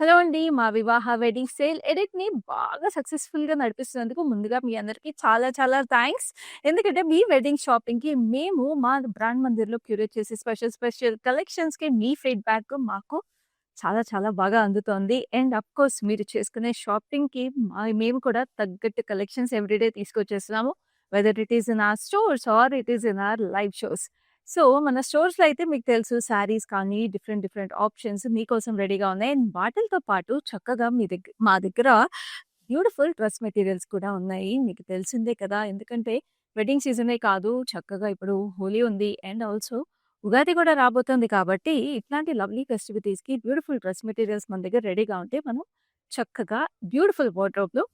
Hello అండి. మా వివాహ వెడ్డింగ్ సేల్ ఎడిట్‌ని బాగా సక్సెస్‌ఫుల్‌గా నడిపిస్తున్నందుకు ముందుగా మీ అందరికి చాలా చాలా థాంక్స్. ఎందుకంటే మీ వెడ్డింగ్ షాపింగ్‌కి మేము మా బ్రాండ్ మందిర్‌లో క్యూరేట్ చేసే స్పెషల్ కలెక్షన్స్‌కి మీ ఫీడ్‌బ్యాక్ మాకు చాలా చాలా బాగా అందుతోంది. అండ్ అఫ్‌కోర్స్ మీరు చేసుకునే షాపింగ్‌కి మేము కూడా తగ్గట్టు కలెక్షన్స్ ఎవ్రీడే తీసుకొచ్చేస్తున్నాము. Whether it is in our stores or it is in our live shows. So, మన స్టోర్స్‌లో అయితే మీకు తెలుసు శారీస్ కానీ డిఫరెంట్ ఆప్షన్స్ మీకోసం రెడీగా ఉన్నాయి. అండ్ వాటిలతో పాటు చక్కగా మా దగ్గర బ్యూటిఫుల్ డ్రెస్ మెటీరియల్స్ కూడా ఉన్నాయి. మీకు తెలిసిందే కదా! ఎందుకంటే వెడ్డింగ్ సీజనే కాదు చక్కగా ఇప్పుడు హోలీ ఉంది. అండ్ ఆల్సో ఉగాది కూడా రాబోతుంది కాబట్టి ఇట్లాంటి లవ్లీ ఫెస్టివిటీస్‌కి బ్యూటిఫుల్ డ్రెస్ మెటీరియల్స్ మన దగ్గర రెడీగా ఉంటే మనం చక్కగా బ్యూటిఫుల్ వార్డ్‌రోబ్‌లో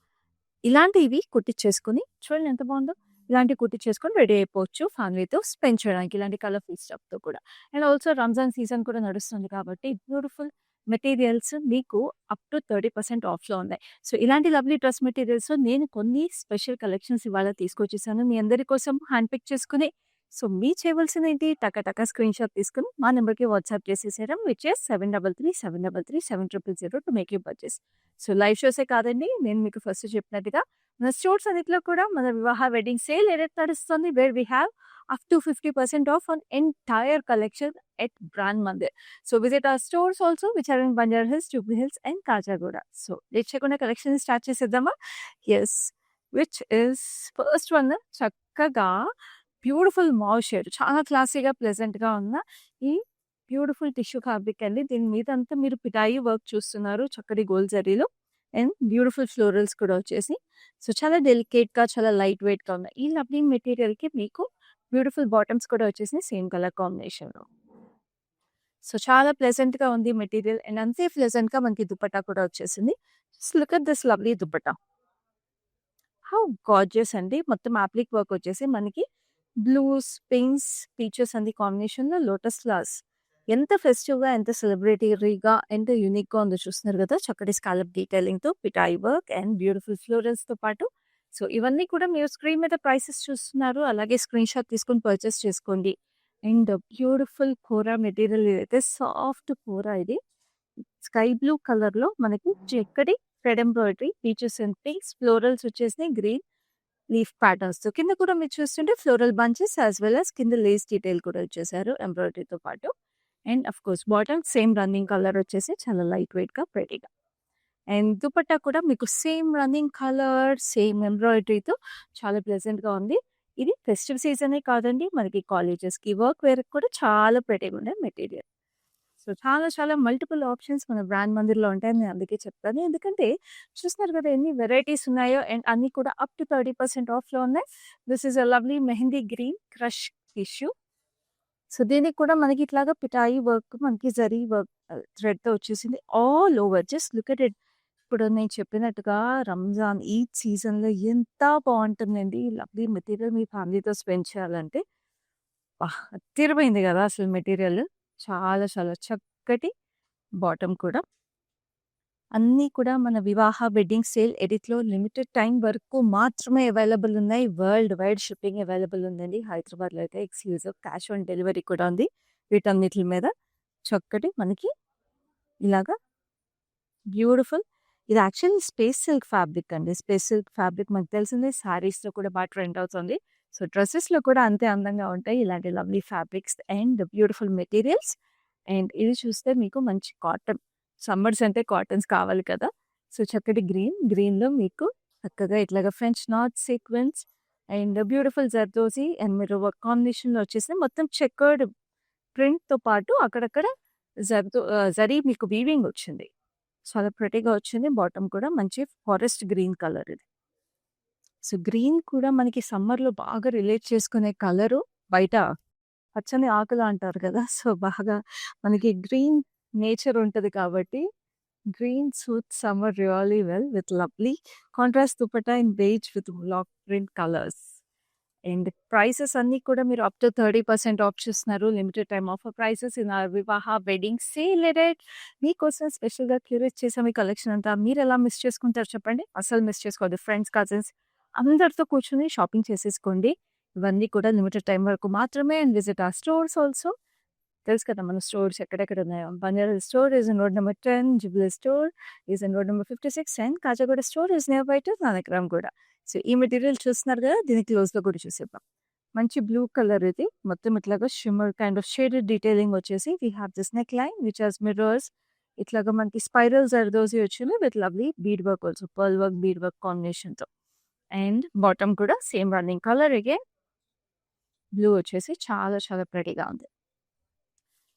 ఇలాంటివి కుట్టిచ్చేసుకొని చూడండి ఎంత బావుందో. ఇలాంటివి కుట్టిచ్చేసుకొని రెడీ అయిపోవచ్చు ఫ్యామిలీతో స్పెండ్ చేయడానికి. ఇలాంటి కలర్‌ఫుల్ స్టఫ్‌తో కూడా. అండ్ ఆల్సో రంజాన్ సీజన్ కూడా నడుస్తుంది కాబట్టి బ్యూటిఫుల్ మెటీరియల్స్ మీకు అప్ టు 30% ఆఫ్‌లో ఉన్నాయి. సో, ఇలాంటి లవ్లీ డ్రెస్ మెటీరియల్స్ నేను కొన్ని స్పెషల్ కలెక్షన్స్ ఇవాళ తీసుకొచ్చేసాను. మీ అందరి కోసం హ్యాండ్ పిక్ చేసుకొని సో, చేయవలసిందేంటి టక స్క్రీన్‌షాట్ తీసుకొని మా నంబర్‌కి వాట్సాప్ చేసేసేయడం which is 7337337000 to make your purchase. So, live షోసే కాదండి. నేను మీకు ఫస్ట్ చెప్పినట్టుగా మన స్టోర్స్ అన్నిట్లో కూడా మన వివాహ వెడ్డింగ్ సేల్ ఏదైతే నడుస్తుంది where we have up to 50% off on entire collection at brand Mandir. So, visit our stores also which are in Banjara Hills, Jubilee Hills and Khajaguda. So, late చేయకుండా కలెక్షన్ స్టార్ట్ చేసేద్దామా? Yes. Which is first one చక్కగా బ్యూటిఫుల్ మావ్ షేడ్ చాలా క్లాసీగా, ప్లెజెంట్‌గా ఉన్న ఈ beautiful tissue fabric అండి. దీని మీదంతా మీరు పిటాయి వర్క్ చూస్తున్నారు. చక్కటి గోల్డ్ జరీలో అండ్ బ్యూటిఫుల్ ఫ్లోరల్స్ కూడా వచ్చేసి సో, చాలా డెలికేట్‌గా, చాలా లైట్ వెయిట్‌గా ఉన్నాయి. ఈ లవ్లీ మెటీరియల్‌కి మీకు బ్యూటిఫుల్ బాటమ్స్ కూడా వచ్చేసినాయి సేమ్ కలర్ కాంబినేషన్‌లో. సో, చాలా ప్లెజెంట్‌గా ఉంది మెటీరియల్ అండ్ అంతే ప్లెజెంట్‌గా మనకి దుపట్టా కూడా వచ్చేసింది. Just look at this lovely dupatta. How gorgeous అండి. మొత్తం అప్లిక్ వర్క్ వచ్చేసి మనకి బ్లూస్, పింక్స్, పీచెస్ అంది కాంబినేషన్‌లో లోటస్ ఫ్లవర్స్. ఎంత ఫెస్టివ్‌గా, ఎంత సెలబ్రిటరీగా, ఎంత యూనిక్‌గా ఉందో చూస్తున్నారు గదా! చక్కటి స్కాలప్ డీటెయిలింగ్‌తో పిటాయి వర్క్ అండ్ బ్యూటిఫుల్ ఫ్లోరల్స్‌తో పాటు సో, ఇవన్నీ కూడా మీరు స్క్రీన్ మీద ప్రైసెస్ చూస్తున్నారు. అలాగే స్క్రీన్‌షాట్ తీసుకొని పర్చేస్ చేసుకోండి. అండ్ బ్యూటిఫుల్ కోరా మెటీరియల్ ఇదైతే సాఫ్ట్ కోరా ఇది. స్కై బ్లూ కలర్‌లో మనకి చక్కటి thread embroidery peaches and pinks florals వచ్చేసినాయి గ్రీన్ లీఫ్ ప్యాటర్న్స్‌తో. కింద కూడా మీరు చూస్తుంటే floral bunches as well as కింద లేస్ డీటెయిల్ కూడా ఇచ్చేసారు ఎంబ్రాయిడరీతో పాటు. And of course bottom same running colour వచ్చేసి చాలా లైట్ వెయిట్‌గా, ప్రెటీగా. అండ్ దుపట్టా కూడా మీకు సేమ్ రన్నింగ్ కలర్, సేమ్ ఎంబ్రాయిడరీతో చాలా ప్లెజెంట్‌గా ఉంది. ఇది ఫెస్టివ్ సీజనే కాదండి. మనకి కాలేజెస్‌కి, వర్క్ వేర్‌కి కూడా చాలా ప్రెటీగా ఉండే మెటీరియల్. సో, చాలా చాలా మల్టిపుల్ ఆప్షన్స్ మన బ్రాండ్ మందిర్‌లో ఉంటాయని నేను అందుకే చెప్తాను. ఎందుకంటే చూస్తున్నారు కదా! ఎన్ని వెరైటీస్ ఉన్నాయో అండ్ అన్నీ కూడా అప్ టు 30% ఆఫ్‌లో ఉన్నాయి. This is a lovely mehndi green crush tissue. So, దీనికి కూడా మనకి ఇట్లాగా పిటాయి వర్క్ మనకి జరీ వర్క్ థ్రెడ్‌తో వచ్చేసింది. All over just look at it. ఇప్పుడు నేను చెప్పినట్టుగా రంజాన్, ఈద్ సీజన్‌లో ఎంత బావుంటుందండి. ఈ లవ్లీ మెటీరియల్ మీ ఫ్యామిలీతో స్పెండ్ చేయాలంటే. అదిరిపోయింది గదా! అసలు మెటీరియల్. చాలా చాలా చక్కటి బాటమ్ కూడా. అన్నీ కూడా మన వివాహ వెడ్డింగ్ సేల్ ఎడిట్‌లో లిమిటెడ్ టైమ్ వరకు మాత్రమే అవైలబుల్ ఉన్నాయి. వరల్డ్ వైడ్ షిప్పింగ్ అవైలబుల్ ఉందండి. హైదరాబాద్‌లో అయితే ఎక్స్‌క్లూజివ్ క్యాష్ ఆన్ డెలివరీ కూడా ఉంది. వీటన్నిట్లి మీద చక్కటి మనకి ఇలాగా బ్యూటిఫుల్ ఇది యాక్చువల్లీ స్పేస్ సిల్క్ ఫ్యాబ్రిక్ అండి. స్పేస్ సిల్క్ ఫ్యాబ్రిక్ మనకు తెలిసిందే శారీస్‌లో కూడా బాగా ట్రెండ్ అవుతుంది. సో, డ్రెసెస్‌లో కూడా అంతే అందంగా ఉంటాయి. ఇలాంటి lovely fabrics and beautiful materials. And ఇది చూస్తే మీకు మంచి కాటన్ సమ్మర్స్ అంటే కాటన్స్ కావాలి కదా! సో, చక్కటి గ్రీన్‌లో మీకు చక్కగా ఇట్లాగా French knot sequence and beautiful zardozi and mirror work కాంబినేషన్‌లో వచ్చేసి మొత్తం చెకర్డ్ ప్రింట్‌తో పాటు అక్కడక్కడ జరీ మీకు వీవింగ్ వచ్చింది. చాలా ప్రెటీగా వచ్చింది. బాటమ్ కూడా మంచి ఫారెస్ట్ గ్రీన్ కలర్ ఇది. సో, గ్రీన్ కూడా మనకి సమ్మర్‌లో బాగా రిలేట్ చేసుకునే కలరు. బయట పచ్చని ఆకులు అంటారు కదా! సో, బాగా మనకి గ్రీన్ నేచర్ ఉంటది కాబట్టి green suits summer really well with lovely contrast dupatta in beige with black print colours. And prices అన్నీ కూడా మీరు అప్ టు 30% ఆఫ్ చూస్తున్నారు. Limited time offer prices in our Vivaha wedding sale edit. మీకోసం స్పెషల్‌గా క్యూరేట్ చేసాం ఈ కలెక్షన్ అంతా. మీరెలా మిస్ చేసుకుంటారు చెప్పండి? అస్సలు మిస్ చేసుకోవద్దు. ఫ్రెండ్స్, కజిన్స్ అందరితో కూర్చొని షాపింగ్ చేసేసుకోండి. ఇవన్నీ కూడా లిమిటెడ్ టైమ్ వరకు మాత్రమే and visit our stores also. తెలుసు కదా మన స్టోర్స్ ఎక్కడెక్కడ ఉన్నాయో. Banjara store is in road number 10, Jubilee store is in road number 56 and Khajaguda store is near by to Nanakram కూడా. సో, ఈ మెటీరియల్ చూస్తున్నారు కదా! దీని క్లోజ్‌లో కూడా చూసేద్దాం. మంచి బ్లూ కలర్ ఇది. మొత్తం ఇట్లాగా shimmer kind of shaded detailing వచ్చేసి we have this neckline which has mirrors. ఇట్లాగా మనకి స్పైరల్ జర్దోజీ వచ్చింది with lovely bead work also. Pearl work, bead work కాంబినేషన్‌తో. అండ్ బాటమ్ కూడా same running colour again. Blue వచ్చేసి చాలా చాలా ప్రెటీగా ఉంది.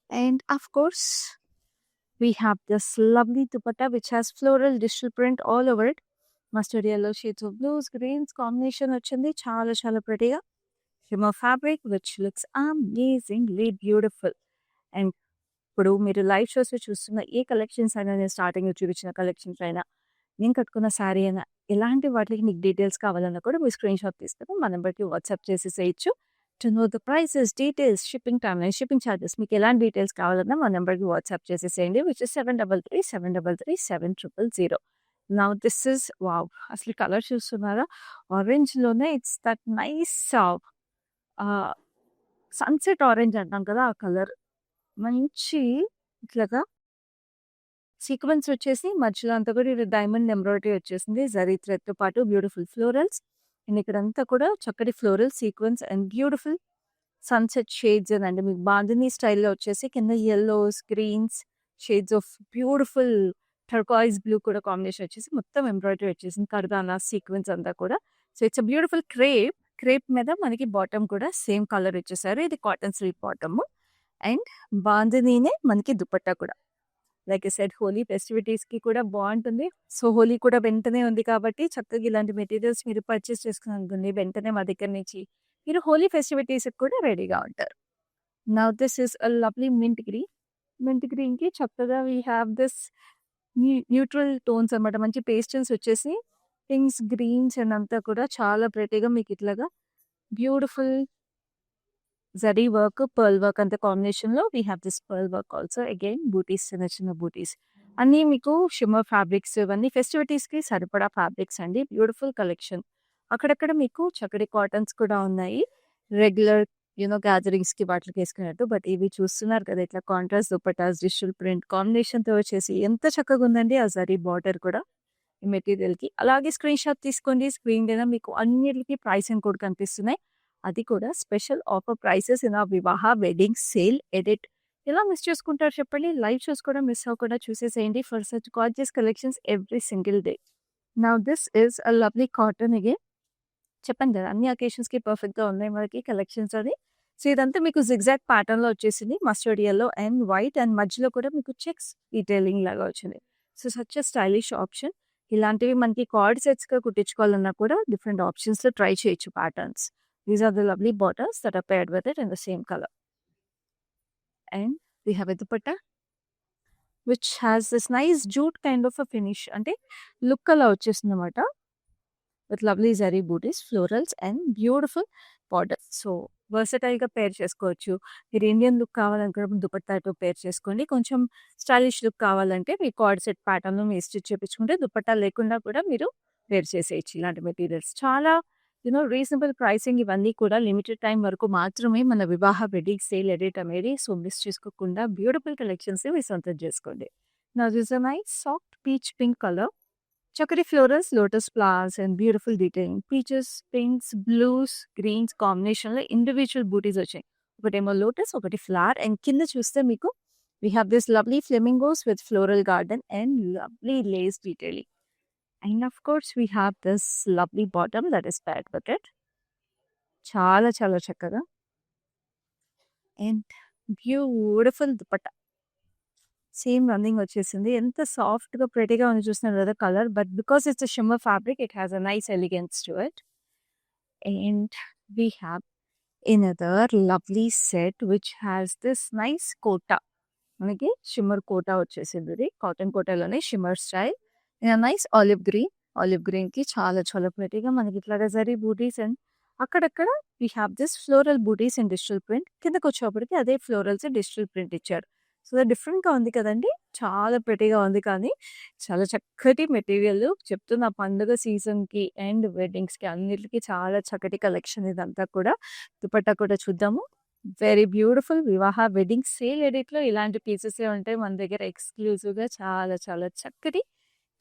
And of course we have this lovely dupatta which has floral digital print all over it. Mustard yellow shades of blues, greens combination వచ్చింది. చాలా చాలా ప్రెటీగా. Shimmer fabric which looks amazingly beautiful. And ఇప్పుడు మీరు లైవ్ షోస్‌లో చూస్తున్న ఏ collections అయినా, నేను స్టార్టింగ్‌లో చూపించిన కలెక్షన్స్ అయినా, నేను కట్టుకున్న శారీ అయినా, ఎలాంటి వాటికి మీకు డీటెయిల్స్ కావాలన్నా కూడా మీరు స్క్రీన్‌షాట్ తీసుకొని మా నెంబర్‌కి వాట్సాప్ చేసేసేయచ్చు. To know the prices, details, shipping టైమ్‌లైన్, షిప్పింగ్ చార్జెస్ మీకు ఎలాంటి డీటెయిల్స్ కావాలన్నా మా నెంబర్‌కి వాట్సాప్ చేసేసేయండి. Which is 7337337000. Now this is wow! అసలు కలర్ చూస్తున్నారా? ఆరెంజ్‌లోనే it's that nice sunset orange అంటాం కదా! ఆ కలర్. మంచి ఇట్లాగా సీక్వెన్స్ వచ్చేసి మధ్యలో అంతా కూడా ఇది డైమండ్ ఎంబ్రాయిడరీ వచ్చేసింది. జరీ థ్రెడ్‌తో పాటు బ్యూటిఫుల్ ఫ్లోరల్స్. అండ్ ఇక్కడంతా కూడా చక్కటి floral sequins and beautiful sunset shades అనండి. మీకు బాందిని స్టైల్‌లో వచ్చేసి కింద yellows, greens, shades of beautiful turquoise blue కూడా కాంబినేషన్ వచ్చేసి మొత్తం ఎంబ్రాయిడరీ వచ్చేసింది. కర్దానా సీక్వెన్స్ అంతా కూడా. So, it's a beautiful crepe. Crepe మీద మనకి బాటమ్ కూడా సేమ్ కలర్ ఇచ్చేసారు. ఇది కాటన్ సిల్క్ బాటమ్. అండ్ బాందినీనే మనకి దుపట్టా కూడా. లైక్ ఐ సెడ్ హోలీ ఫెస్టివిటీస్‌కి కూడా బావుంటుంది. సో, హోలీ కూడా వెంటనే ఉంది కాబట్టి చక్కగా ఇలాంటి మెటీరియల్స్ మీరు పర్చేస్ చేసుకున్నారనుకోండి, వెంటనే మా దగ్గర నుంచి మీరు హోలీ ఫెస్టివిటీస్‌కి కూడా రెడీగా ఉంటారు. Now this is a lovely mint green. Mint గ్రీన్‌కి చక్కగా we have this neutral tones అనమాట. మంచి పేస్టల్స్ వచ్చేసి పింక్స్, గ్రీన్స్ అండ్ అంతా కూడా చాలా ప్రెటీగా మీకు ఇట్లాగా beautiful zari work, pearl work అంత కాంబినేషన్‌లో we have this pearl work also. Again butis, చిన్న చిన్న బూటీస్. అన్నీ మీకు షిమ్మర్ ఫ్యాబ్రిక్స్ ఇవన్నీ ఫెస్టివిటీస్‌కి సరిపడా ఫ్యాబ్రిక్స్ అండి. Beautiful collection. అక్కడక్కడ మీకు చక్కటి కాటన్స్ కూడా ఉన్నాయి. రెగ్యులర్ గ్యాదరింగ్స్‌కి వాటిలకి వేసుకున్నట్టు. బట్ ఇవి చూస్తున్నారు కదా! ఇట్లా కాంట్రాస్ట్ దుపట్టాస్, డిజిటల్ ప్రింట్ కాంబినేషన్‌తో వచ్చేసి ఎంత చక్కగా ఉందండి ఆ జరీ బార్డర్ కూడా ఈ మెటీరియల్‌కి. అలాగే స్క్రీన్‌షాట్ తీసుకోండి. స్క్రీన్ మీద మీకు అన్నిటికి ప్రైసింగ్ కూడా కనిపిస్తున్నాయి. అది కూడా స్పెషల్ ఆఫర్ ప్రైసెస్ ఇన్ ఆ వివాహ వెడ్డింగ్ సేల్ ఎడిట్. ఎలా మిస్ చేసుకుంటారు చెప్పండి? లైవ్ షోస్ కూడా మిస్ అవ్వకుండా చూసేసేయండి for such gorgeous collections every single day. Now this is a lovely cotton again. చెప్పాను కదా! అన్ని అకేషన్స్‌కి పర్ఫెక్ట్‌గా ఉన్నాయి మనకి కలెక్షన్స్ అని. సో, ఇదంతా మీకు జిగ్‌జాగ్ ప్యాటర్న్‌లో వచ్చేసింది. Mustard yellow and white and మధ్యలో కూడా మీకు చెక్స్ డీటెయిలింగ్ లాగా వచ్చింది. So, such a stylish option. ఇలాంటివి మనకి కార్డ్ సెట్స్‌గా కుట్టించుకోవాలన్నా కూడా డిఫరెంట్ ఆప్షన్స్‌లో ట్రై చేయొచ్చు patterns. These are the lovely borders that are paired with it in the same color. And we have a dupatta which has this nice jute kind of a finish. అంటే look అలా వచ్చేసిందన్నమాట. With lovely zari butis, florals and beautiful border. So, వర్సటైల్‌గా pair చేసుకోవచ్చు. మీరు Indian look కావాలనుకున్నప్పుడు దుపట్టాతో పేర్ చేసుకోండి. కొంచెం stylish look కావాలంటే మీ కార్డ్ సెట్ ప్యాటర్న్‌లో మీరు స్టిచ్ చేపించుకుంటే దుపట్టా లేకుండా కూడా మీరు వేర్ చేసేయచ్చు ఇలాంటి మెటీరియల్స్. చాలా రీజనబుల్ ప్రైసింగ్ ఇవన్నీ కూడా లిమిటెడ్ టైమ్ వరకు మాత్రమే మన వివాహ వెడ్డింగ్ సేల్ ఎడిట్ అనేది. సో, మిస్ చేసుకోకుండా బ్యూటిఫుల్ కలెక్షన్స్ మీ సొంతం చేసుకోండి. Now this is a nice soft peach pink colour. చక్కటి florals, lotus flowers and beautiful detailing. Peaches, pinks, blues, greens కాంబినేషన్‌లో ఇండివిడ్యువల్ బూటీస్ వచ్చాయి. ఒకటేమో లోటస్, ఒకటి ఫ్లవర్ అండ్ కింద చూస్తే మీకు we have this lovely flamingos with floral garden and lovely lace detailing. And of course, we have this lovely bottom that is paired with it. చాలా చాలా చక్కగా and beautiful dupatta. Same running వచ్చేసింది. ఎంత సాఫ్ట్‌గా ప్రెటీగా ఉంది చూస్తున్నారు కదా colour. But because it's a shimmer fabric it has a nice elegance to it. And we have another lovely set which has this nice Kota. మనకి షిమ్మర్ కోటా వచ్చేసింది. ఇది కాటన్ కోటాలోనే shimmer style in nice olive green. Olive గ్రీన్‌కి చాలా చాలా ప్రెటీగా మనకి ఇట్లాగా zari butis and అక్కడక్కడ we have this floral butis and digital print. కిందకొచ్చేప్పటికి అదే ఫ్లోరల్స్ డిజిటల్ ప్రింట్ ఇచ్చారు. సో, డిఫరెంట్‌గా ఉంది కదండీ! చాలా ప్రెటీగా ఉంది కానీ చాలా చక్కటి మెటీరియల్. చెప్తున్న పండుగ సీజన్‌కి అండ్ వెడ్డింగ్స్‌కి అన్నిటికి చాలా చక్కటి కలెక్షన్ ఇదంతా కూడా. దుపట్టా కూడా చూద్దాము. వెరీ బ్యూటిఫుల్ వివాహ వెడ్డింగ్ సేల్ ఎడిట్‌లో ఇలాంటి పీసెసే ఉంటాయి మన దగ్గర ఎక్స్‌క్లూజివ్‌గా చాలా చాలా చక్కటి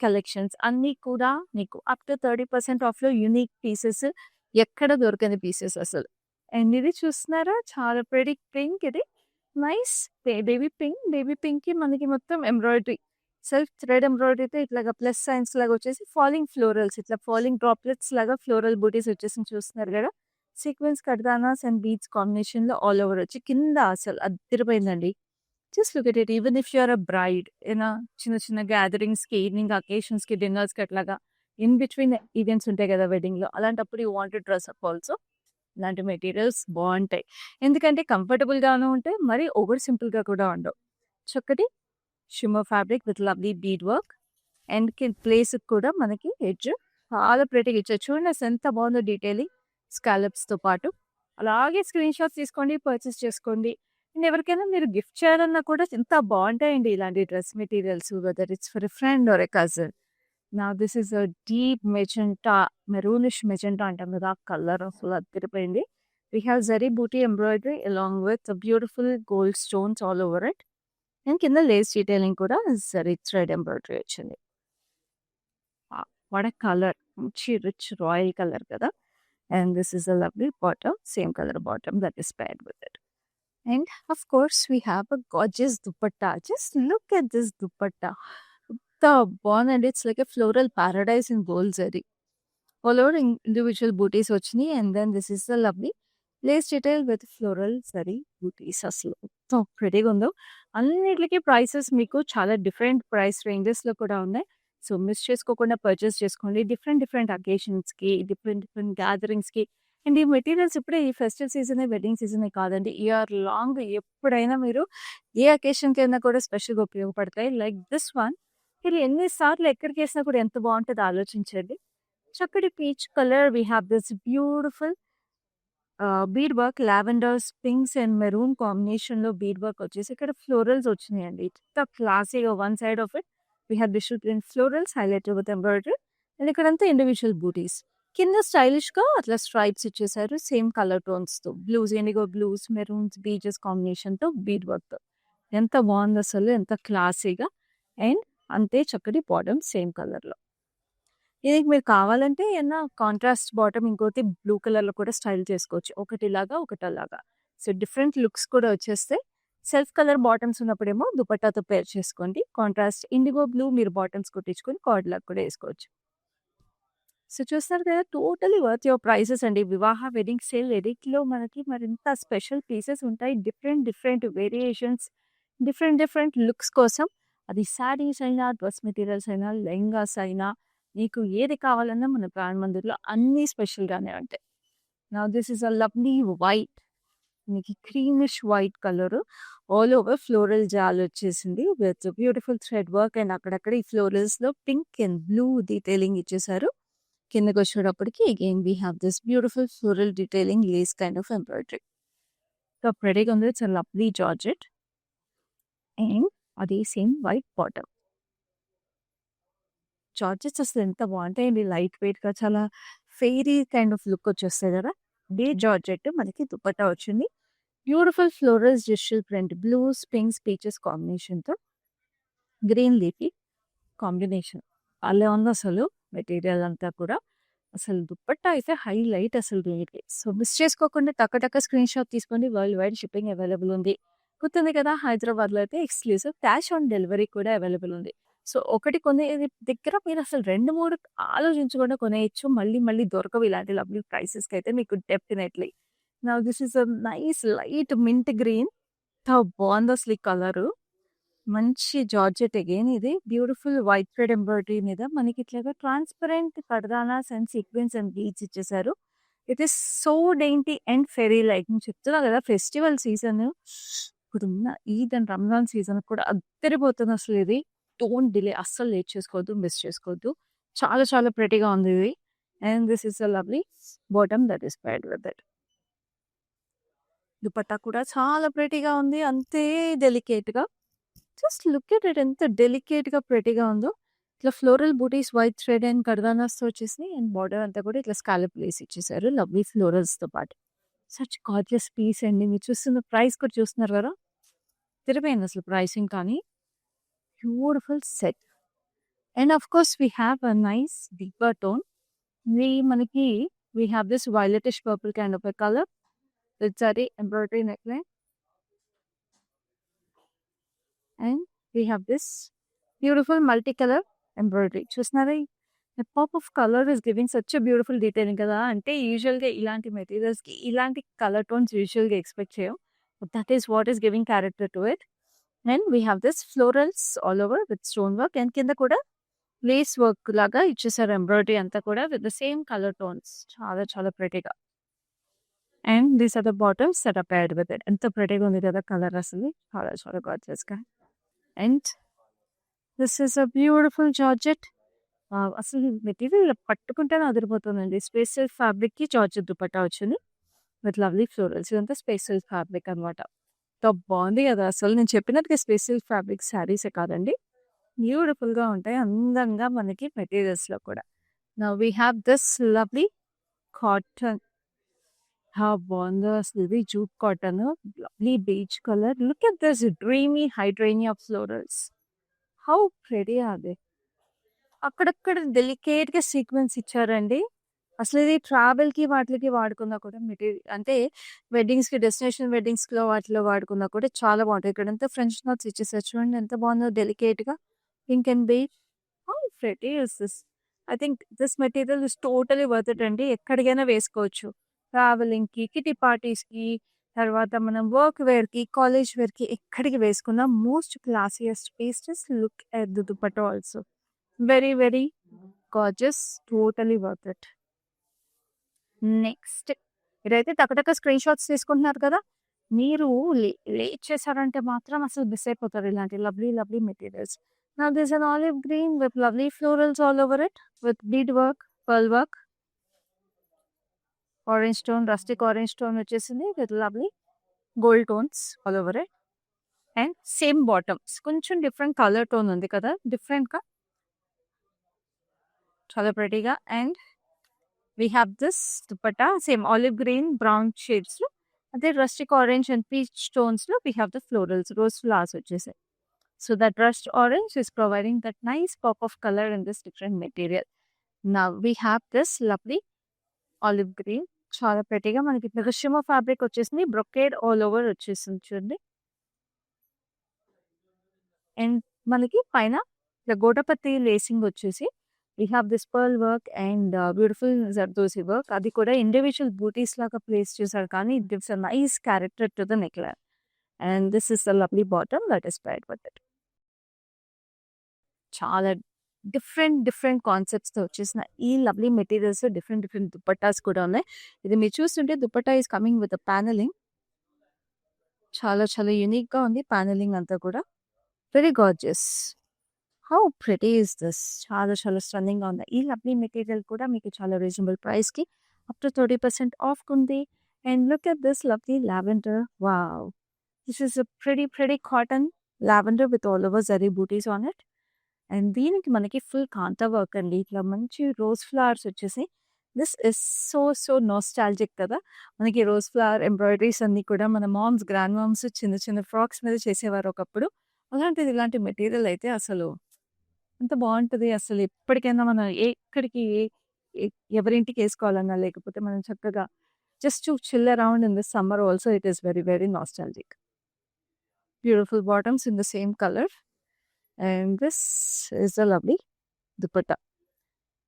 కలెక్షన్స్ అన్నీ కూడా మీకు అప్ టు 30% ఆఫ్‌లో యూనిక్ పీసెస్ ఎక్కడ దొరకని పీసెస్ అసలు. అండ్ ఇది చూస్తున్నారా చాలా ప్రెటీ పింక్ ఇది. Nice baby pink. బేబీ పింక్‌కి మనకి మొత్తం ఎంబ్రాయిడరీ. సెల్ఫ్ థ్రెడ్ ఎంబ్రాయిడరీతో ఇట్లాగా ప్లస్ సైన్స్ లాగా వచ్చేసి ఫాలింగ్ ఫ్లోరల్స్ ఇట్లా ఫాలింగ్ డ్రాప్లెట్స్ లాగా ఫ్లోరల్ బూటీస్ వచ్చేసింది చూస్తున్నారు గదా! సీక్వెన్స్ కర్దానాస్ అండ్ బీడ్స్ కాంబినేషన్‌లో ఆల్ ఓవర్ వచ్చి కింద అసలు అద్దిరిపోయిందండి. Just look at it even if you are a bride చిన్న చిన్న గ్యాదరింగ్స్‌కి, ఈవినింగ్ అకేషన్స్‌కి, డిన్నర్స్‌కి అట్లాగా ఇన్ బిట్వీన్ ఈవెంట్స్ ఉంటాయి కదా! వెడ్డింగ్‌లో అలాంటప్పుడు you want to dress up also. ఇలాంటి మెటీరియల్స్ బావుంటాయి. ఎందుకంటే కంఫర్టబుల్‌గాను ఉంటాయి. మరీ ఓవర్ సింపుల్‌గా కూడా ఉండవు. చక్కటి shimmer fabric with lovely bead work and ప్లేస్‌కి కూడా మనకి ఎడ్జ్ చాలా ప్రెటీగా ఇచ్చారు. చూడండి అసలు ఎంత బాగుందో డీటెయిలింగ్ స్కాలప్స్‌తో పాటు. అలాగే స్క్రీన్ షాట్స్ తీసుకోండి, పర్చేస్ చేసుకోండి. అండ్ ఎవరికైనా మీరు గిఫ్ట్ చేయాలన్నా కూడా ఎంత బాగుంటాయండి ఇలాంటి dress materials whether it's for a friend or a cousin. Now this is a deep magenta, maroonish magenta అంటాం కదా! ఆ కలర్ అసలు అదిరిపోయింది. We have zari buti embroidery along with beautiful gold stones all over it. And కింద lace detailing కూడా zari thread embroidery వచ్చింది. What a colour! మంచి rich royal colour కదా! And this is a lovely bottom. Same colour bottom that is paired with it. And of course, we have a gorgeous dupatta. Just look at this dupatta. The బాగుందండి. It's like a floral paradise in gold zari. All over individual booties వచ్చినాయి. And then this is the lovely lace detail with floral zari booties. అసలు ఎంత ప్రెటీగా ఉందో. అన్నిటికి prices మీకు చాలా different price రేంజెస్‌లో కూడా ఉన్నాయి. సో, మిస్ చేసుకోకుండా పర్చేస్ చేసుకోండి. డిఫరెంట్ డిఫరెంట్ అకేషన్స్‌కి, డిఫరెంట్ డిఫరెంట్ గ్యాదరింగ్స్‌కి అండ్ ఈ మెటీరియల్స్ ఇప్పుడే ఈ ఫెస్టివ్ సీజనే, వెడ్డింగ్ సీజనే కాదండి. ఇయర్ లాంగ్ ఎప్పుడైనా మీరు ఏ అకేషన్‌కైనా కూడా స్పెషల్‌గా ఉపయోగపడతాయి. లైక్ దిస్ వన్ మీరు ఎన్ని సార్లు ఎక్కడికేసినా కూడా ఎంత బావుంటదో ఆలోచించండి. చక్కటి peach colour we have this beautiful bead work lavenders, pinks and maroon కాంబినేషన్‌లో బీడ్ వర్క్ వచ్చేసి ఇక్కడ ఫ్లోరల్స్ వచ్చినాయండి. ఎంత క్లాసీగా one side of it we have digital print florals highlighted with embroidery and ఇక్కడంతా ఇండివిడ్యువల్ బూటీస్. కింద స్టైలిష్‌గా అట్లా స్ట్రైప్స్ ఇచ్చేసారు. సేమ్ కలర్ టోన్స్‌తో. Blues, indigo blues, maroons, peaches కాంబినేషన్‌తో బీడ్ వర్క్‌తో. ఎంత బావుందసలు. ఎంత క్లాసీగా అండ్ అంతే చక్కటి బాటమ్ సేమ్ కలర్‌లో. దీనికి మీరు కావాలంటే కాంట్రాస్ట్ బాటమ్ ఇంకోటి బ్లూ కలర్‌లో కూడా స్టైల్ చేసుకోవచ్చు. ఒకటిలాగా, ఒకటలాగా. సో, డిఫరెంట్ లుక్స్ కూడా వచ్చేస్తాయి. సెల్ఫ్ కలర్ బాటమ్స్ ఉన్నప్పుడేమో దుపట్టాతో పేర్ చేసుకోండి. కాంట్రాస్ట్ ఇండిగో బ్లూ మీరు బాటమ్స్ కుట్టించుకొని కార్డ్‌లాగా కూడా ఏసుకోవచ్చు. సో, చూస్తున్నారు కదా! టోటలీ వర్త్ యువర్ ప్రైసెస్ అండి. వివాహ వెడ్డింగ్ సేల్ ఎడిట్‌లో మనకి మరింత స్పెషల్ పీసెస్ ఉంటాయి. Different different variations, different different looks కోసం. అది శారీస్ అయినా, డ్రెస్ మెటీరియల్స్ అయినా, లెహెంగాస్ అయినా మీకు ఏది కావాలన్నా మన బ్రాండ్ మందిర్‌లో అన్నీ స్పెషల్‌గానే ఉంటాయి. Now this is a lovely white. మీకు creamish white colour all over floral jaal వచ్చేసింది. With beautiful thread work and అక్కడక్కడ ఈ ఫ్లోరల్స్‌లో పింక్ అండ్ బ్లూ డీటెయిలింగ్ ఇచ్చేసారు. కిందకొచ్చేటప్పటికి again we have this beautiful floral detailing lace kind of embroidery. So, ప్రెటీగా ఉంది. It's a lovely georgette and అది same white bottom. Georgettes అసలు ఎంత బావుంటాయండి. లైట్ వెయిట్‌గా చాలా ఫెయిరీ కైండ్ ఆఫ్ లుక్ వచ్చేస్తాయి కదా! ఇదే జార్జెట్ మనకి దుపట్టా వచ్చింది. Beautiful florals digital print blues, pinks, peaches కాంబినేషన్‌తో గ్రీన్ లీఫీ కాంబినేషన్. భలే ఉందసలు మెటీరియల్ అంతా కూడా. అసలు దుపట్టా అయితే హైలైట్ అసలు దీనికి. సో, మిస్ చేసుకోకుండా టక టక స్క్రీన్ షాట్ తీసుకోండి. వరల్డ్ వైడ్ షిప్పింగ్ అవైలబుల్ ఉంది. గుర్తుంది కదా! హైదరాబాద్‌లో అయితే ఎక్స్‌క్లూజివ్ క్యాష్ ఆన్ డెలివరీ కూడా అవైలబుల్ ఉంది. సో, ఒకటి కొనే దగ్గర మీరు అసలు 2, 3 ఆలోచించకుండా కొనేయొచ్చు. మళ్ళీ మళ్ళీ దొరకవు ఇలాంటి లవ్లీ ప్రైసెస్‌కైతే మీకు definitely. Now this is a nice light mint green. ఎంత బావుందసలు ఈ కలరు. మంచి జార్జెట్ అగైన్ ఇది. బ్యూటిఫుల్ వైట్ థ్రెడ్ ఎంబ్రాయిడరీ మీద మనకి ఇట్లాగా transparent kardanas and sequins and beads ఇచ్చేసారు. It is so dainty and fairy like. నేను చెప్తున్నా కదా! ఫెస్టివల్ సీజన్ ఇప్పుడున్న ఈద్ అండ్ రంజాన్ సీజన్ కూడా అద్దరిపోతుంది అసలు ఇది. డోంట్ డిలే అస్సలు లేట్ చేసుకోవద్దు. మిస్ చేసుకోవద్దు. చాలా చాలా ప్రెటీగా ఉంది ఇది. And this is a lovely bottom that is paired with it. Dupatta కూడా చాలా ప్రెటీగా ఉంది. అంతే డెలికేట్‌గా. జస్ట్ లుక్ ఎట్ ఇట్ ఎంత డెలికేట్‌గా ప్రెటీగా ఉందో. ఇట్లా floral booties white thread and కర్దానాస్‌తో వచ్చేసినాయి. అండ్ బార్డర్ అంతా కూడా ఇట్లా స్కాలప్ లేస్ ఇచ్చేసారు. లవ్లీ ఫ్లోరల్స్‌తో పాటు. సచ్ గార్జియస్ పీస్ అండి. మీరు చూస్తున్న ప్రైస్ కూడా చూస్తున్నారు కదా! తిరిగిపోయింది అసలు ప్రైసింగ్ కానీ. Beautiful set. And of course we have a nice deeper tone. మనకి we have this violetish purple kind of a colour with zari embroidery neckline. And we have this beautiful multi colour embroidery. చూస్తున్నారా? The pop of colour is giving such a beautiful detailing కదా! అంటే యూజువల్‌గా ఇలాంటి మెటీరియల్స్‌కి ఇలాంటి colour tones యూజువల్‌గా expect చేయం. That is what is giving character to it. And we have this florals all over with stone work and కింద కూడా లేస్ వర్క్ లాగా ఇచ్చేసారు ఎంబ్రాయిడరీ అంతా కూడా with the same colour tones. చాలా చాలా ప్రెటీగా. And these are the bottoms that are paired with it. ఎంత ప్రెటీగా ఉంది కదా కలర్ అసలు. చాలా చాలా గార్జియస్‌గా. And this is a beautiful georgette. అసలు మెటీరియల్ పట్టుకుంటేనే అదిరిపోతుందండి. స్పేషల్ ఫ్యాబ్రిక్‌కి జార్జెట్ దుపట్టా వచ్చింది విత్ లవ్లీ ఫ్లోరల్స్. ఇదంతా స్పేషల్ ఫ్యాబ్రిక్ అనమాట. బాగుంది కదా! అసలు నేను చెప్పినట్టుగా స్పేషల్ ఫ్యాబ్రిక్ శారీసే కాదండి. బ్యూటిఫుల్‌గా ఉంటాయి. అందంగా మనకి మెటీరియల్స్‌లో కూడా. Now we have this lovely cotton. బాగుందో అసలు ఇది jute cotton. Lovely peach colour. Look at this dreamy hydrangea florals. How pretty are they! అక్కడక్కడ డెలికేట్‌గా సీక్వెన్స్ ఇచ్చారండి. అసలు ఇది ట్రావెల్‌కి వాటిలకి వాడుకున్నా కూడా అంటే వెడ్డింగ్స్‌కి డెస్టినేషన్ వెడ్డింగ్స్‌లో వాటిలో వాడుకున్నా కూడా చాలా బాగుంటాయి. ఇక్కడంతా ఫ్రెంచ్ నాట్స్ ఇచ్చేసారు చూడండి ఎంత బాగుందో డెలికేట్‌గా. Pink and beige. How pretty is this! I think this material is totally worth it అండి. ఎక్కడికైనా వేసుకోవచ్చు. ట్రావెలింగ్‌కి, కిటీ పార్టీస్‌కి, తర్వాత మనం వర్క్ వేర్‌కి, కాలేజ్ వేర్‌కి ఎక్కడికి వేసుకున్నా most classiest pieces. Look at the dupatta also. Very very gorgeous. Totally worth it. Next ఇదైతే టకటక స్క్రీన్ షాట్స్ తీసుకుంటున్నారు కదా! మీరు లేట్ చేశారంటే మాత్రం అసలు మిస్ అయిపోతారు ఇలాంటి lovely lovely materials. Now this an olive green with lovely florals all over it with bead work, pearl work. Orange tone, rustic orange tone వచ్చేసింది with lovely gold tones all over it. And same bottoms. కొంచెం different colour tone ఉంది కదా! డిఫరెంట్‌గా చాలా ప్రెటీగా. And we have this dupatta, same olive green, brown shades లో అదే rustic orange and peach tones లో we have the florals, rose flowers వచ్చేసాయి. So that rust orange is providing that nice pop of color in this different material. Now we have this lovely olive green. చాలా prettyగా మనకి ఇట్లా shimmer fabric వచ్చేసింది. Brocade all over వచ్చేసింది చూడండి. And మనకి పైన ఇట్లా గోటపత్తి లేసింగ్ వచ్చేసి we have this pearl work and beautiful Zardozi work. అది కూడా ఇండివిజువల్ బూటీస్ లాగా ప్లేస్ చేశారు కానీ it gives a nice character to the neckline. And this is the lovely bottom that is paired with it. చాలా different కాన్సెప్ట్స్‌తో వచ్చేసిన ఈ lovely materials different dupattas కూడా ఉన్నాయి. ఇది మీరు చూస్తుంటే dupatta is coming with panelling. చాలా చాలా యూనిక్‌గా ఉంది ప్యానెలింగ్ అంతా కూడా. Very gorgeous. How pretty is this! చాలా చాలా స్టన్నింగ్‌గా ఉంది. ఈ లవ్లీ మెటీరియల్ కూడా మీకు చాలా రీజనబుల్ ప్రైస్‌కి అప్ టు 30% ఆఫ్ ఉంది. And look at this lovely lavender. Wow! This is a pretty cotton lavender with all over zari butis on it. And దీనికి మనకి ఫుల్ కాంతా వర్క్ అండి. ఇట్లా మంచి రోజ్ ఫ్లవర్స్ వచ్చేసి దిస్ ఇస్ సో నోస్టాల్జిక్ కదా! మనకి రోజ్ ఫ్లవర్ ఎంబ్రాయిడరీస్ అన్నీ కూడా మన మామ్స్, గ్రాండ్ మామ్స్ చిన్న చిన్న ఫ్రాక్స్ మీద చేసేవారు ఒకప్పుడు. అలాంటిది ఇలాంటి మెటీరియల్ అయితే అసలు ఎంత బావుంటది. అసలు ఎప్పటికైనా మనం ఎక్కడికి ఎ ఎవరింటికి ఏసుకోవాలన్నా, లేకపోతే మనం చక్కగా just to chill around in this summer also it is very nostalgic. Beautiful bottoms in the same colour. And this is the lovely dupatta.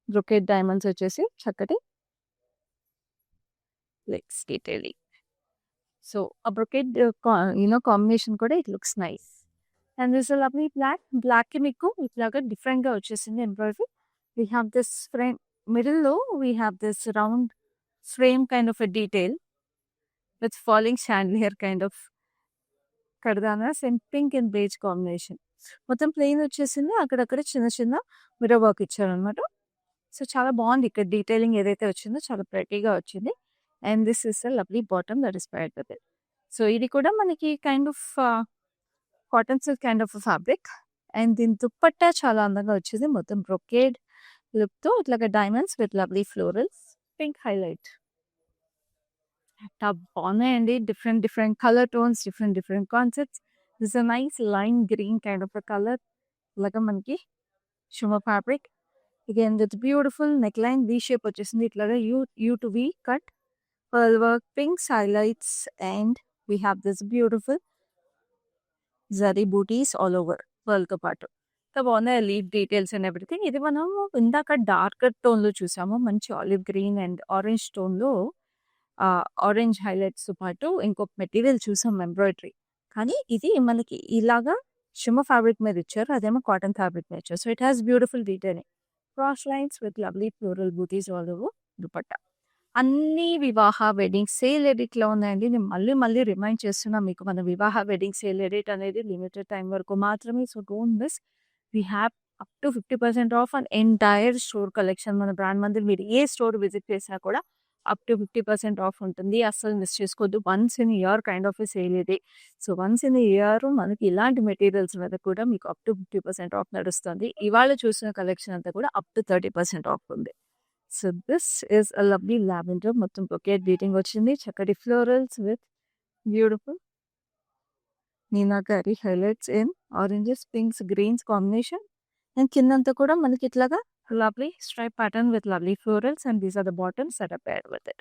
Brocade diamonds వచ్చేసి చక్కటి లెగ్స్ డీటెయిలింగ్. సో, ఆ బ్రొకేడ్ కాంబినేషన్ కూడా it looks nice. And this is lovely black. బ్లాక్‌కి మీకు ఇట్లాగా డిఫరెంట్‌గా వచ్చేసింది embroidery. We have this frame, middle low, we have this round frame kind of a detail with falling chandelier kind of కడదానాస్ and pink and beige combination. మొత్తం plain వచ్చేసింది. అక్కడక్కడ చిన్న చిన్న మిర్రర్ వర్క్ ఇచ్చారనమాట. సో, చాలా బాగుంది. ఇక్కడ డీటెయిలింగ్ ఏదైతే వచ్చిందో చాలా ప్రెటీగా వచ్చింది. And this is a lovely bottom that is paired with it. So, ఇది కూడా మనకి kind of cotton silk kind of fabric. And దీని దుప్పట్టా చాలా అందంగా వచ్చింది. మొత్తం బ్రొకేడ్ లుక్‌తో ఇట్లాగా diamonds with lovely florals, pink highlight. బాగున్నాయండి. Different colour tones, different concepts. This a nice lime green kind of a colour. ఇలాగా మనకి shimmer fabric. Again with beautiful neckline V shape వచ్చేసింది. ఇట్లాగా you to V cut, pearl work, pinks highlights, and we have this beautiful zari booties all over పర్ల్తో పాటు. బాగున్నాయి leaf details and everything. ఇది మనం ఇందాక డార్కర్ టోన్లో చూసాము, మంచి ఆలివ్ గ్రీన్ అండ్ ఆరెంజ్ టోన్లో ఆరెంజ్ హైలైట్స్తో పాటు ఇంకొక మెటీరియల్ చూసాం ఎంబ్రాయిడరీ. కానీ ఇది మనకి ఇలాగా షిమ్మర్ ఫ్యాబ్రిక్ మీద ఇచ్చారు, అదేమో కాటన్ ఫ్యాబ్రిక్ మీద ఇచ్చారు. So it has beautiful detailing, cross lines with lovely floral butis all over dupatta. అన్ని వివాహ వెడ్డింగ్ సేల్ ఎడిట్లో ఉన్నాయండి. నేను మళ్ళీ రిమైండ్ చేస్తున్నా మీకు, మన వివాహ వెడ్డింగ్ సేల్ ఎడిట్ అనేది లిమిటెడ్ టైం వరకు మాత్రమే. So don't miss. We have up to 50% off on entire store collection. మన బ్రాండ్ మందిర్ మీరు ఏ స్టోర్ విజిట్ చేసినా కూడా అప్ టు 50% ఆఫ్ ఉంటుంది. అస్సలు మిస్ చేసుకోవద్దు. Once in year kind of sale ఇది. సో వన్స్ ఇన్ ఇయర్ మనకి ఇలాంటి మెటీరియల్స్ మీద కూడా మీకు అప్ టు 50% ఆఫ్ నడుస్తుంది. ఇవాళ చూసిన కలెక్షన్ అంతా కూడా అప్ టు 30% ఆఫ్ ఉంది. So this is a lovely lavender, మొత్తం బొకేట్ బీటింగ్ వచ్చింది. చక్కటి florals with beautiful meenakari highlights in oranges, pinks, greens combination. And కిందంతా కూడా మనకి ఇట్లాగా lovely stripe pattern with lovely florals, and these are the bottoms that are paired with it.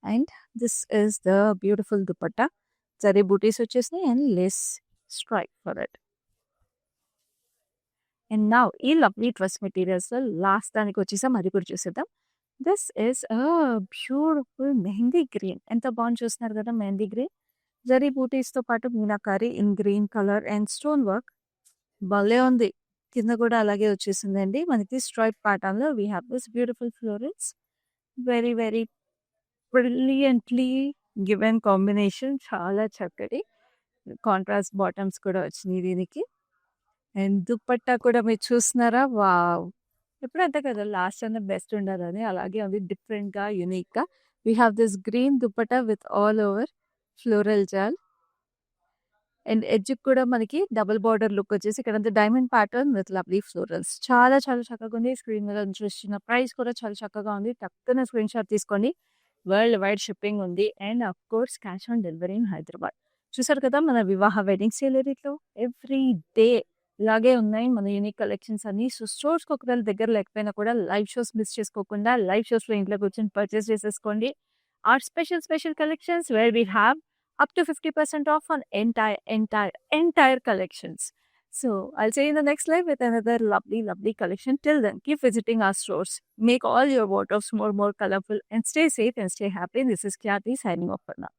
And this is the beautiful dupatta. Zari booties వచ్చేసి and lace stripe for it. And now ఈ lovely dress materials లో last దానికి వచ్చేసాం, అది కూడా చూసేద్దాం. This is a beautiful mehndi green. ఎంత బాగుంది చూస్తున్నారు కదా మెహందీ గ్రీన్. జరీ బూటీస్తో పాటు meenakari in green colour and stone work. భలే ఉంది. కింద కూడా అలాగే వచ్చేసిందండి మనకి స్ట్రైప్ ప్యాటర్న్లో. We have this beautiful florals, very brilliantly given combination. చాలా చక్కటి కాంట్రాస్ట్ బాటమ్స్ కూడా వచ్చినాయి దీనికి. అండ్ దుపట్టా కూడా మీరు చూస్తున్నారా, వావ్. ఎప్పుడంటే కదా లాస్ట్ అన్న బెస్ట్ ఉండదని, అలాగే ఉంది డిఫరెంట్గా యూనిక్గా. We have this green dupatta with all over floral జాల్. అండ్ ఎడ్జ్ కూడా మనకి డబుల్ బార్డర్ లుక్ వచ్చేసి ఇక్కడ diamond pattern with lovely florals. చాలా చక్కగా ఉంది. స్క్రీన్ మీద చూసిన ప్రైస్ కూడా చాలా చక్కగా ఉంది. టక్కున స్క్రీన్ షాట్ తీసుకోండి. వరల్డ్ వైడ్ షిప్పింగ్ ఉంది. And of course cash on delivery in Hyderabad. చూసారు కదా మన వివాహ వెడ్డింగ్ సేల్ ఏరియాలో ఎవ్రీ డే ఇలాగే ఉన్నాయి మన యూనిక్ కలెక్షన్స్ అన్ని. సో స్టోర్స్కి ఒకవేళ దగ్గర లేకపోయినా కూడా లైవ్ షోస్ మిస్ చేసుకోకుండా లైవ్ షోస్లో ఇంట్లో కూర్చొని పర్చేస్ చేసేసుకోండి. Our special collections where we have up to 50% off on entire collections. So I'll see you in the next live with another lovely collection. Till then, keep visiting our stores. Make all your wardrobes more colorful, and stay safe and stay happy. This is Khyati signing off for now.